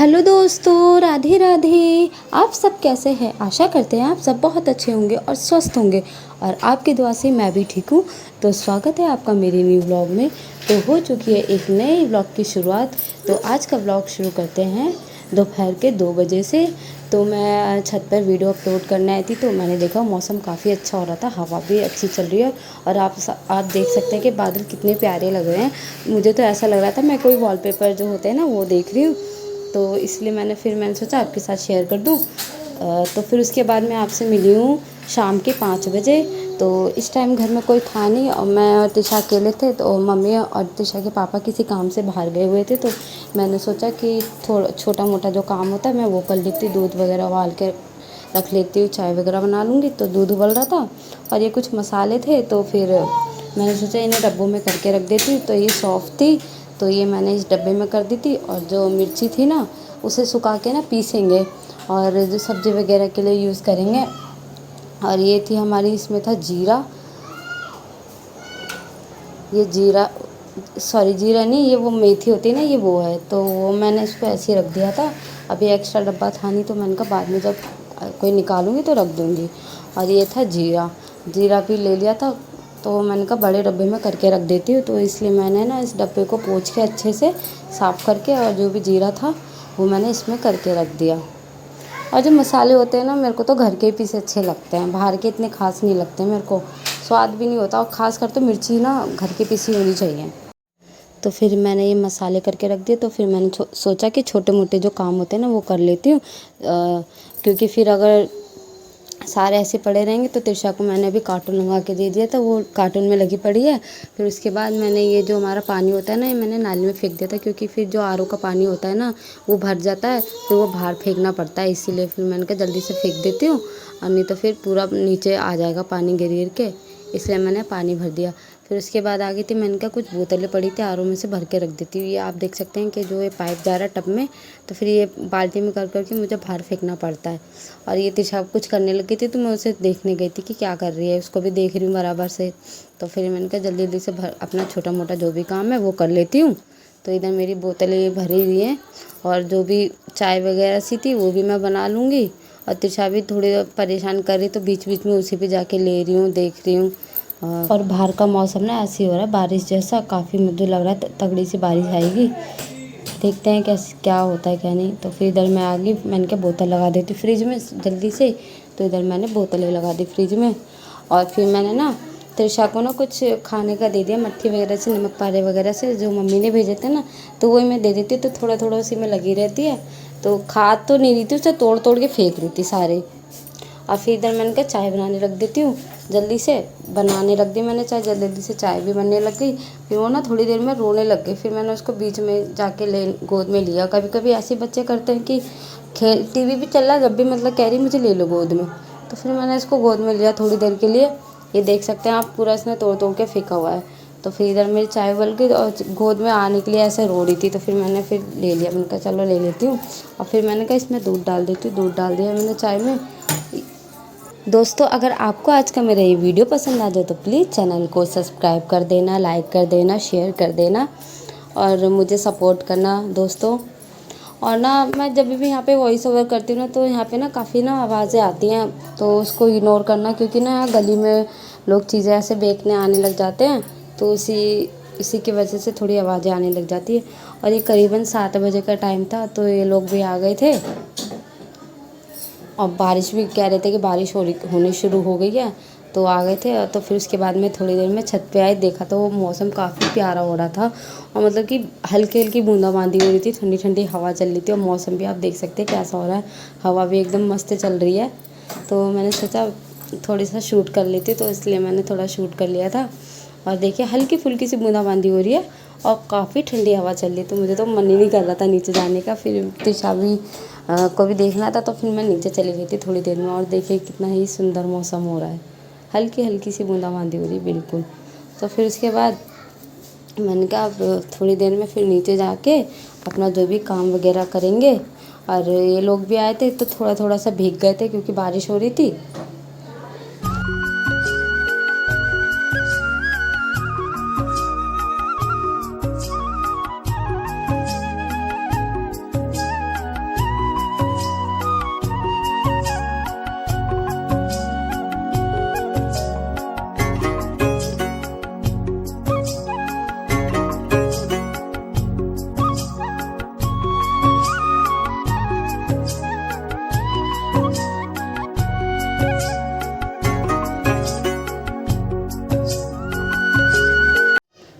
Hello दोस्तों, राधे राधे। आप सब कैसे हैं? आशा करते हैं आप सब बहुत अच्छे होंगे और स्वस्थ होंगे, और आपकी दुआ से मैं भी ठीक हूँ। तो स्वागत है आपका मेरे न्यू व्लॉग में। तो हो चुकी है एक नए व्लॉग की शुरुआत। तो आज का व्लॉग शुरू करते हैं दोपहर के 2 बजे से। तो मैं छत पर वीडियो अपलोड करने आई थी, तो मैंने देखा मौसम काफ़ी अच्छा हो रहा था, हवा भी अच्छी चल रही है, और आप देख सकते हैं कि बादल कितने प्यारे लग रहे हैं। मुझे तो ऐसा लग रहा था मैं कोई वॉलपेपर जो होते हैं ना वो देख रही हूँ। तो इसलिए मैंने सोचा आपके साथ शेयर कर दूँ। तो फिर उसके बाद मैं आपसे मिली हूँ शाम के 5 बजे। तो इस टाइम घर में कोई था नहीं, और मैं और तिशा अकेले थे। तो मम्मी और तिशा के पापा किसी काम से बाहर गए हुए थे, तो मैंने सोचा कि थोड़ा छोटा मोटा जो काम होता है मैं वो कर लेती, दूध वगैरह उबाल के रख लेती हूँ, चाय वगैरह बना लूँगी। तो दूध उबल रहा था और ये कुछ मसाले थे, तो फिर मैंने सोचा इन्हें डब्बों में करके रख देती हूँ। तो ये सौंफ थी, तो ये मैंने इस डब्बे में कर दी थी, और जो मिर्ची थी ना उसे सुखा के ना पीसेंगे, और जो सब्ज़ी वगैरह के लिए यूज़ करेंगे। और ये थी हमारी, इसमें था जीरा, ये जीरा, सॉरी जीरा नहीं, ये वो मेथी होती है ना, ये वो है। तो वो मैंने इसको ऐसे ही रख दिया था। अभी एक्स्ट्रा डब्बा था नहीं, तो मैंने कहा बाद में जब कोई निकालूंगी तो रख दूँगी। और ये था जीरा, जीरा भी ले लिया था। तो मैंने कहा बड़े डब्बे में करके रख देती हूँ, तो इसलिए मैंने ना इस डब्बे को पोंछ के अच्छे से साफ़ करके, और जो भी जीरा था वो मैंने इसमें करके रख दिया। और जो मसाले होते हैं ना, मेरे को तो घर के ही पीसे अच्छे लगते हैं, बाहर के इतने खास नहीं लगते मेरे को, स्वाद भी नहीं होता। और ख़ास कर तो मिर्ची ना घर की पीसी होनी चाहिए। तो फिर मैंने ये मसाले करके रख दिए। तो फिर मैंने सोचा कि छोटे मोटे जो काम होते हैं ना वो कर लेती हूँ, क्योंकि फिर अगर सारे ऐसे पड़े रहेंगे। तो तिरशा को मैंने अभी कार्टून लगा के दे दिया था, वो कार्टून में लगी पड़ी है। फिर उसके बाद मैंने ये जो हमारा पानी होता है ना, ये मैंने नाली में फेंक दिया था, क्योंकि फिर जो आरओ का पानी होता है ना वो भर जाता है, फिर वो बाहर फेंकना पड़ता है। इसीलिए फिर मैंने कहा जल्दी से फेंक देती हूँ, और नहीं तो फिर पूरा नीचे आ जाएगा पानी गिर गिर के, इसलिए मैंने पानी भर दिया। फिर उसके बाद आ गई थी, मैंने कहा कुछ बोतलें पड़ी थी आरओ में से भर के रख देती हूँ। ये आप देख सकते हैं कि जो ये पाइप जा रहा है टब में, तो फिर ये बाल्टी में कर करके मुझे बाहर फेंकना पड़ता है। और ये तिशा कुछ करने लगी थी, तो मैं उसे देखने गई थी कि क्या कर रही है, उसको भी देख रही हूँ बराबर से। तो फिर मैंने कहा जल्दी जल्दी से अपना छोटा मोटा जो भी काम है वो कर लेती हूँ। तो इधर मेरी बोतलें भरी हुई हैं, और जो भी चाय वगैरह सी थी वो भी मैं बना लूँगी। और तिशा भी थोड़ी परेशान कर रही, तो बीच बीच में उसी पे जाके ले रही हूँ, देख रही हूँ। और बाहर का मौसम ना ऐसे ही हो रहा है, बारिश जैसा, काफ़ी मुझे लग रहा है तगड़ी सी बारिश आएगी। देखते हैं कैसे क्या होता है क्या नहीं। तो फिर इधर मैं आ गई, मैंने क्या बोतल लगा देती फ्रिज में जल्दी से। तो इधर मैंने बोतलें लगा दी फ्रिज में, और फिर मैंने ना त्रिशा को ना कुछ खाने का दे दिया, मट्ठी वगैरह से, नमक पारे वगैरह से जो मम्मी ने भेजे थे ना, तो वही मैं दे देती हूँ। तो थोड़ा थोड़ा उसी में लगी रहती है, तो खा तो नहीं रही थी, उसे तोड़ तोड़ के फेंक रही थी सारे। और फिर इधर मैंने कहा चाय बनाने रख देती हूँ, जल्दी से बनाने रख दी मैंने चाय, जल्दी से चाय भी बनने लग गई। फिर वो ना थोड़ी देर में रोने लग गई, फिर मैंने उसको बीच में जाके गोद में लिया। कभी कभी ऐसे बच्चे करते हैं कि टीवी भी चल रहा है, जब भी मतलब कह रही मुझे ले लो गोद में, तो फिर मैंने इसको गोद में लिया थोड़ी देर के लिए। ये देख सकते हैं आप, पूरा इसने तोड़ तोड़ के फेंका हुआ है। तो फिर इधर मेरी चाय उबल गई, और गोद में आने के लिए ऐसे रो रही थी, तो फिर मैंने फिर ले लिया, मैंने कहा चलो ले लेती हूँ। और फिर मैंने कहा इसमें दूध डाल देती हूँ, दूध डाल दिया मैंने चाय में। दोस्तों, अगर आपको आज का मेरा ये वीडियो पसंद आ जाए तो प्लीज़ चैनल को सब्सक्राइब कर देना, लाइक कर देना, शेयर कर देना, और मुझे सपोर्ट करना दोस्तों। और ना मैं जब भी यहाँ पे वॉइस ओवर करती हूँ ना, तो यहाँ पे ना काफ़ी ना आवाज़ें आती हैं, तो उसको इग्नोर करना, क्योंकि ना यहाँ गली में लोग चीज़ें ऐसे बेचने आने लग जाते हैं, तो इसी की वजह से थोड़ी आवाज़ें आने लग जाती है। और ये करीबन 7 बजे का टाइम था, तो ये लोग भी आ गए थे, और बारिश भी कह रहे थे कि बारिश होनी शुरू हो गई है, तो आ गए थे। तो फिर उसके बाद में थोड़ी देर में छत पे आई, देखा तो वो मौसम काफ़ी प्यारा हो रहा था, और मतलब कि हल्की हल्की बूंदाबांदी हो रही थी, ठंडी ठंडी हवा चल रही थी, और मौसम भी आप देख सकते हैं कैसा हो रहा है, हवा भी एकदम मस्त चल रही है। तो मैंने सोचा थोड़ी सा शूट कर लेती, तो इसलिए मैंने थोड़ा शूट कर लिया था। और देखिए हल्की फुल्की सी बूंदाबांदी हो रही है, और काफ़ी ठंडी हवा चल रही है, तो मुझे तो मन ही नहीं कर रहा था नीचे जाने का। फिर तिशा भी को भी देखना था, तो फिर मैं नीचे चली गई थी थोड़ी देर में। और देखिए कितना ही सुंदर मौसम हो रहा है, हल्की हल्की सी बूंदाबांदी हो रही है बिल्कुल। तो फिर उसके बाद मैंने कहा अब थोड़ी देर में फिर नीचे जाके अपना जो भी काम वगैरह करेंगे। और ये लोग भी आए थे, तो थोड़ा थोड़ा सा भीग गए थे क्योंकि बारिश हो रही थी।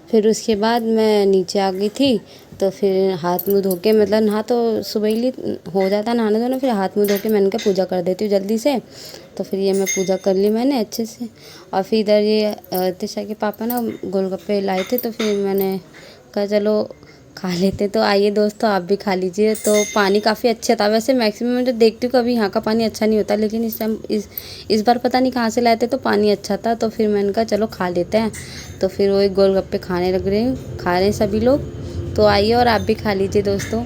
फिर उसके बाद मैं नीचे आ गई थी, तो फिर हाथ मुँह धो के, मतलब नहा तो सुबह ही हो जाता नहाना धोना, फिर हाथ मुँह धो के मैंने कहा पूजा कर देती हूँ जल्दी से। तो फिर ये मैं पूजा कर ली मैंने अच्छे से। और फिर इधर ये तिशा के पापा ना गोलगप्पे लाए थे, तो फिर मैंने कहा चलो खा लेते। तो आइए दोस्तों, आप भी खा लीजिए। तो पानी काफ़ी अच्छा था वैसे, मैक्सिमम मैं जो देखती हूँ कभी यहाँ का पानी अच्छा नहीं होता, लेकिन इस टाइम इस बार पता नहीं कहाँ से लाए थे, तो पानी अच्छा था। तो फिर मैंने कहा चलो खा लेते हैं। तो फिर वही गोलगप्पे खाने लग रहे हैं, खा रहे हैं सभी लोग। तो आइए और आप भी खा लीजिए दोस्तों।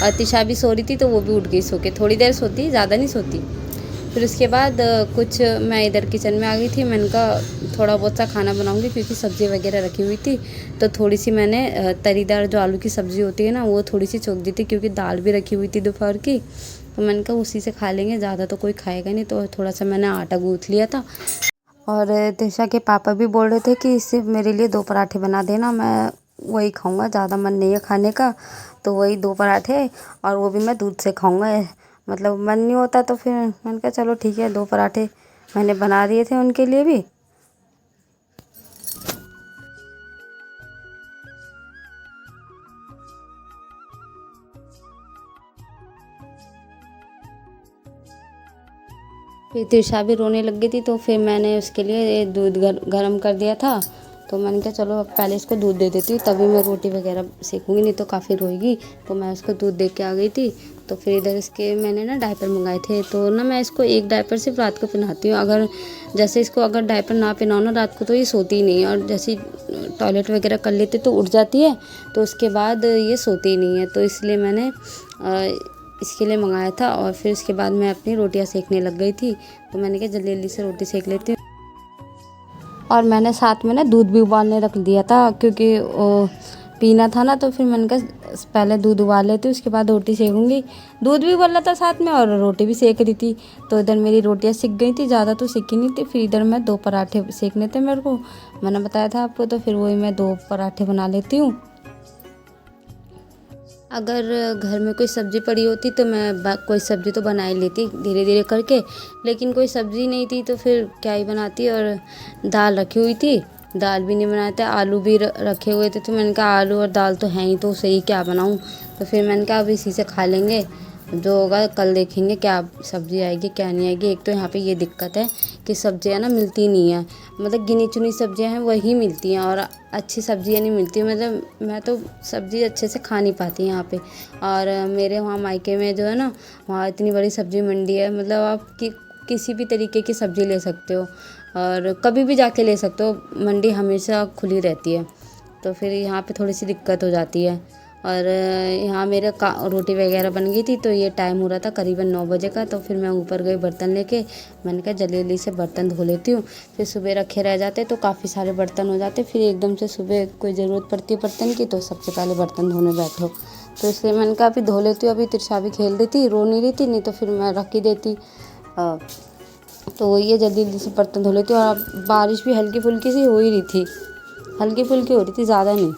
और तिशा भी सो रही थी, तो वो भी उठ गई सो के, थोड़ी देर सोती, ज़्यादा नहीं सोती। फिर उसके बाद कुछ मैं इधर किचन में आ गई थी। मैंने कहा थोड़ा बहुत सा खाना बनाऊंगी, क्योंकि सब्ज़ी वगैरह रखी हुई थी। तो थोड़ी सी मैंने तरीदार जो आलू की सब्ज़ी होती है ना, वो थोड़ी सी छोक दी थी, क्योंकि दाल भी रखी हुई थी दोपहर की। तो मैंने कहा उसी से खा लेंगे, ज़्यादा तो कोई खाएगा नहीं। तो थोड़ा सा मैंने आटा गूँथ लिया था। और तिशा के पापा भी बोल रहे थे कि इससे मेरे लिए 2 पराठे बना देना, मैं वही खाऊंगा, ज़्यादा मन नहीं है खाने का। तो वही 2 पराठे, और वो भी मैं दूध से खाऊंगा। मतलब मन नहीं होता, तो फिर मैंने कहा चलो ठीक है, 2 पराठे मैंने बना दिए थे उनके लिए भी। फिर तिशा भी रोने लग गई थी, तो फिर मैंने उसके लिए दूध गर्म कर दिया था। तो मैंने कहा चलो अब पहले इसको दूध दे देती हूँ, तभी मैं रोटी वगैरह सेकूँगी, नहीं तो काफ़ी रोएगी। तो मैं उसको दूध दे के आ गई थी। तो फिर इधर इसके मैंने ना डायपर मंगाए थे, तो ना मैं इसको एक डायपर सिर्फ रात को पहनाती हूँ। अगर जैसे इसको अगर डायपर ना पहनाओ ना रात को, तो ये सोती ही नहीं है, और जैसे टॉयलेट वगैरह कर लेती तो उठ जाती है, तो उसके बाद ये सोती ही नहीं है। तो इसलिए मैंने इसके लिए मंगाया था। और फिर उसके बाद मैं अपनी रोटियां सेकने लग गई थी। तो मैंने कहा जल्दी जल्दी से रोटी सेक लेती हूँ। और मैंने साथ में ना दूध भी उबालने रख दिया था, क्योंकि वो पीना था ना। तो फिर मैंने कहा पहले दूध उबाल लेती हूँ, उसके बाद रोटी सेकूँगी। दूध भी उबाला था साथ में, और रोटी भी सेक रही थी। तो इधर मेरी रोटियां सिक गई थी, ज़्यादा तो सिकी नहीं थी। फिर इधर मैं 2 पराठे सेकने थे मेरे को, मैंने बताया था आपको। तो फिर वही मैं 2 पराठे बना लेती हूँ। अगर घर में कोई सब्ज़ी पड़ी होती तो मैं कोई सब्ज़ी तो बना ही लेती धीरे धीरे करके, लेकिन कोई सब्ज़ी नहीं थी, तो फिर क्या ही बनाती। और दाल रखी हुई थी, दाल भी नहीं बनाए थे, आलू भी रखे हुए थे। तो मैंने कहा आलू और दाल तो हैं ही, तो उसे ही क्या बनाऊँ। तो फिर मैंने कहा अब इसी से खा लेंगे, जो होगा कल देखेंगे क्या सब्ज़ी आएगी क्या नहीं आएगी। एक तो यहाँ पे ये दिक्कत है कि सब्ज़ियाँ ना मिलती नहीं है, मतलब गिनी चुनी सब्ज़ियाँ हैं वही मिलती हैं, और अच्छी सब्ज़ियाँ नहीं मिलती। मतलब मैं तो सब्ज़ी अच्छे से खा नहीं पाती यहाँ पे। और मेरे वहाँ मायके में जो है ना, वहाँ इतनी बड़ी सब्ज़ी मंडी है, मतलब आप किसी भी तरीके की सब्ज़ी ले सकते हो, और कभी भी जाके ले सकते हो, मंडी हमेशा खुली रहती है। तो फिर यहाँ पे थोड़ी सी दिक्कत हो जाती है। और यहाँ मेरे रोटी वगैरह बन गई थी, तो ये टाइम हो रहा था करीबन 9 बजे का। तो फिर मैं ऊपर गई बर्तन लेके, मैंने कहा जल्दी जल्दी से बर्तन धो लेती हूँ, फिर सुबह रखे रह जाते तो काफ़ी सारे बर्तन हो जाते। फिर एकदम से सुबह कोई ज़रूरत पड़ती है बर्तन की, तो सबसे पहले बर्तन धोने बैठो। तो इसलिए मैंने कहा अभी धो लेती हूँ। अभी तिरछा भी खेल रही थी, रो नहीं रही थी, नहीं तो फिर मैं रख ही देती। तो ये जल्दी जल्दी से बर्तन धो लेती हूँ। और बारिश भी हल्की फुल्की सी हो ही रही थी, हल्की फुल्की हो रही थी, ज़्यादा नहीं।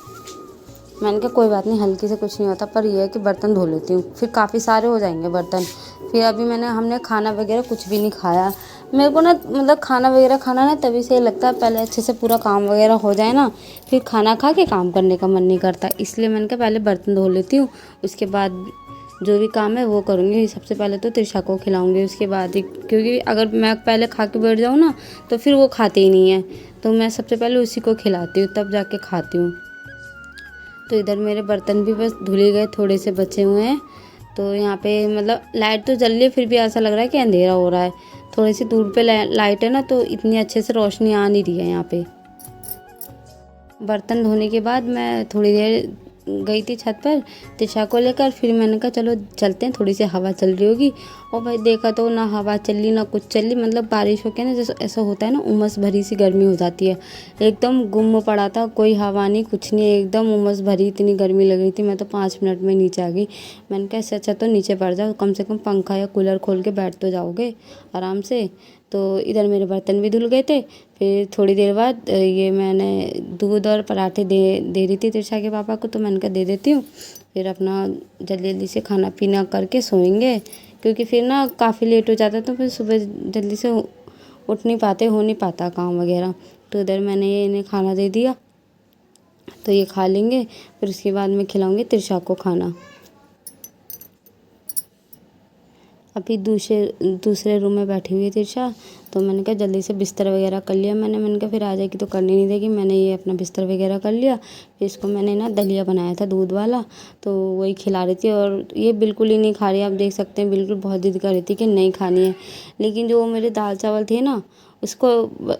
मैंने कहा कोई बात नहीं, हल्की से कुछ नहीं होता, पर यह है कि बर्तन धो लेती हूँ, फिर काफ़ी सारे हो जाएंगे बर्तन। फिर अभी हमने खाना वगैरह कुछ भी नहीं खाया। मेरे को ना मतलब खाना वगैरह खाना ना तभी से लगता है पहले अच्छे से पूरा काम वगैरह हो जाए ना, फिर खाना खा के काम करने का मन नहीं करता। इसलिए मैंने कहा पहले बर्तन धो लेती हूँ, उसके बाद जो भी काम है वो करूँगी। सबसे पहले तो तिरछा को खिलाऊँगी, उसके बाद ही, क्योंकि अगर मैं पहले खा के बैठ जाऊँ ना तो फिर वो खाते ही नहीं है। तो मैं सबसे पहले उसी को खिलाती हूँ, तब जाके खाती हूँ। तो इधर मेरे बर्तन भी बस धुले गए, थोड़े से बचे हुए हैं। तो यहाँ पे मतलब लाइट तो जल रही है, फिर भी ऐसा लग रहा है कि अंधेरा हो रहा है। थोड़ी सी दूर पे लाइट है ना, तो इतनी अच्छे से रोशनी आ नहीं रही है यहाँ पे। बर्तन धोने के बाद मैं थोड़ी देर गई थी छत पर तिशा को लेकर। फिर मैंने कहा चलो चलते हैं, थोड़ी सी हवा चल रही होगी। और भाई देखा तो ना हवा चली ना कुछ चली, मतलब बारिश होके ना जैसे ऐसा होता है ना, उमस भरी सी गर्मी हो जाती है। एकदम गुम पड़ा था, कोई हवा नहीं कुछ नहीं, एकदम उमस भरी, इतनी गर्मी लग रही थी। मैं तो 5 मिनट में नीचे आ गई। मैंने कहा इससे अच्छा तो नीचे पड़ जाओ, कम से कम पंखा या कूलर खोल के बैठ तो जाओगे आराम से। तो इधर मेरे बर्तन भी धुल गए थे। फिर थोड़ी देर बाद ये मैंने दूध और पराठे दे रही थी तिरछा के पापा को, तो मैंने कहा दे देती हूँ, फिर अपना जल्दी जल्दी से खाना पीना करके सोएंगे, क्योंकि फिर ना काफ़ी लेट हो जाता है तो फिर सुबह जल्दी से उठ नहीं पाते, हो नहीं पाता काम वगैरह। तो इधर मैंने ये इन्हें खाना दे दिया, तो ये खा लेंगे, फिर उसके बाद मैं खिलाऊंगी त्रिशा को खाना। अभी दूसरे रूम में बैठी हुई है त्रिशा, तो मैंने कहा जल्दी से बिस्तर वगैरह कर लिया मैंने कहा फिर आ जाएगी तो करनी नहीं देगी। मैंने ये अपना बिस्तर वगैरह कर लिया, फिर इसको मैंने ना दलिया बनाया था दूध वाला, तो वही खिला रही थी। और ये बिल्कुल ही नहीं खा रही, आप देख सकते हैं, बिल्कुल बहुत ज़िद कर रही थी कि नहीं खानी है। लेकिन जो मेरे दाल चावल थे ना, उसको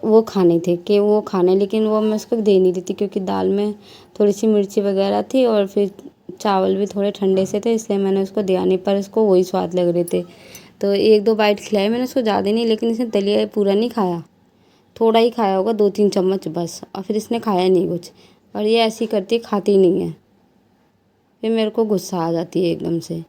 वो खाने थे कि वो खाने, लेकिन वो मैं उसको दे नहीं देती क्योंकि दाल में थोड़ी सी मिर्ची वगैरह थी और फिर चावल भी थोड़े ठंडे से थे, इसलिए मैंने उसको दिया नहीं, पर उसको वही स्वाद लग रहे थे। तो 1-2 बाइट खिलाए मैंने उसको, ज़्यादा नहीं, लेकिन इसने दलिया पूरा नहीं खाया, थोड़ा ही खाया होगा, 2-3 चम्मच बस, और फिर इसने खाया नहीं कुछ। और ये ऐसी करती है, खाती नहीं है, फिर मेरे को गुस्सा आ जाती है एकदम से।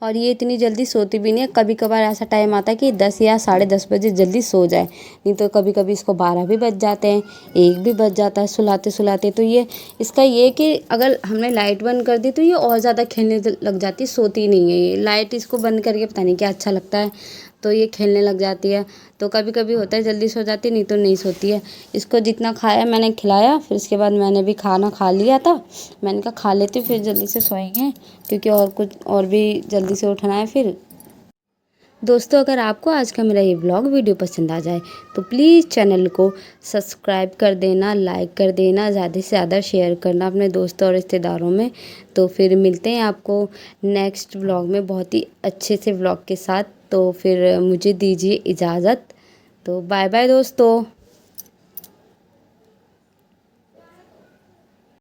और ये इतनी जल्दी सोती भी नहीं है, कभी कभार ऐसा टाइम आता है कि 10 या 10:30 बजे जल्दी सो जाए, नहीं तो कभी कभी इसको 12 भी बज जाते हैं, 1 भी बज जाता है सुलाते सुलाते। तो ये इसका ये कि अगर हमने लाइट बंद कर दी तो ये और ज़्यादा खेलने लग जाती है, सोती नहीं है ये। लाइट इसको बंद करके पता नहीं क्या अच्छा लगता है, तो ये खेलने लग जाती है। तो कभी कभी होता है जल्दी सो जाती है, नहीं तो नहीं सोती है। इसको जितना खाया मैंने खिलाया, फिर उसके बाद मैंने भी खाना खा लिया था। मैंने कहा खा लेती फिर जल्दी से सोएंगे, क्योंकि और कुछ और भी जल्दी से उठना है फिर। दोस्तों, अगर आपको आज का मेरा ये व्लॉग वीडियो पसंद आ जाए तो प्लीज़ चैनल को सब्सक्राइब कर देना, लाइक कर देना, ज़्यादा से ज़्यादा शेयर करना अपने दोस्तों और रिश्तेदारों में। तो फिर मिलते हैं आपको नेक्स्ट व्लॉग में बहुत ही अच्छे से व्लॉग के साथ। तो फिर मुझे दीजिए इजाज़त। तो बाय बाय दोस्तों।